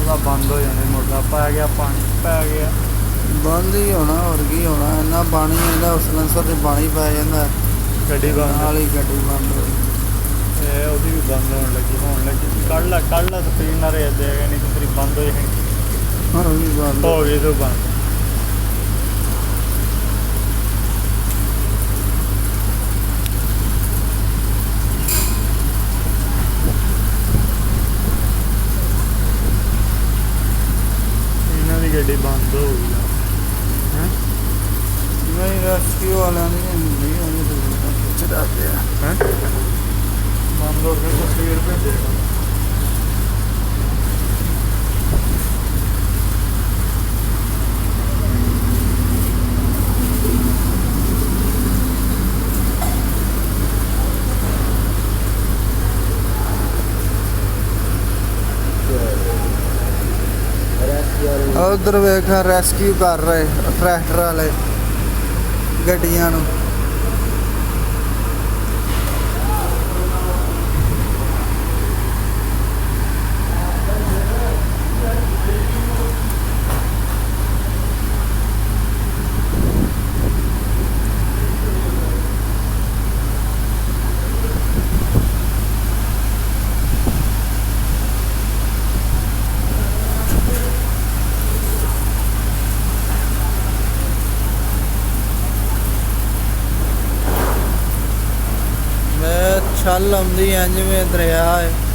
ਉਹਦਾ ਬੰਦ ਹੋ ਜਾਣੇ ਮੋਟਰ ਪੈ ਗਿਆ ਪਾਣੀ ਪੈ ਗਿਆ ਬੰਦ ਹੀ ਹੋਣਾ ਹੋਰ ਕੀ ਹੋਣਾ ਇੰਨਾ ਪਾਣੀ ਇਹਦਾ ਸਲੈਂਸਰ ਤੇ ਪਾਣੀ ਪੈ ਜਾਂਦਾ ਗੱਡੀ ਬੰਦ ਨਾਲ ਹੀ ਗੱਡੀ ਬੰਦ ਹੋ ਗਈ ਇਹ ਉਹਦੀ ਵੀ ਬੰਦ ਹੋਣ ਲੱਗੀ ਕੱਢ ਲਾ ਸਪੀਡ ਨਾਲ ਰੇਸ ਦੇਗਾ ਨਹੀਂ ਤਾਂ ਤੇਰੀ ਬੰਦ ਹੋ ਜਾਣੀ ਹੁਣ ਵੀ ਬੰਦ ਹੋ ਗਈ ਤੂੰ ਬੰਦ ਇਹਨਾਂ ਦੀ ਗੱਡੀ ਬੰਦ ਹੋ ਗਈ ਹੈ ਨਹੀਂ ਰੈਸਕਿਊ ਵਾਲਿਆਂ ਦੀ ਨਹੀਂ ਹੁੰਦੀ ਉਹਨੂੰ ਚੜਾ ਪਿਆ ਹੈ ਬੰਦ ਹੋ ਕੇ ਤਸਵੀਰ ਭੇਜੇਗਾ उधर वेखा रेस्क्यू कर रहे ट्रैक्टर वाले गड्डियां नूं छल आउंदी है जिवें दरिया है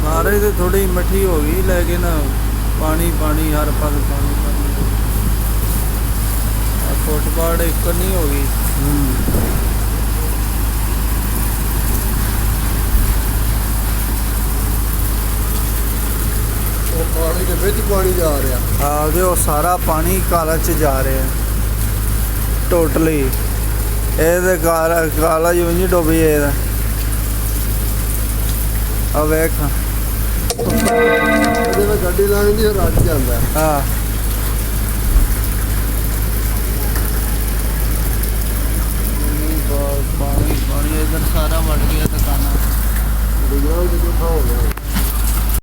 बारिश तो थोड़ी मिठी हो गई लेकिन पानी पानी हर पल पानी पानी फुटपाथ एक नहीं हो गई पानी के बिच पानी जा रहा हाँ वो सारा पानी काला च जा रहा है टोटली ये काला जो नहीं डुब जाए अब वेख गड्डी लाने रज जाता हाँ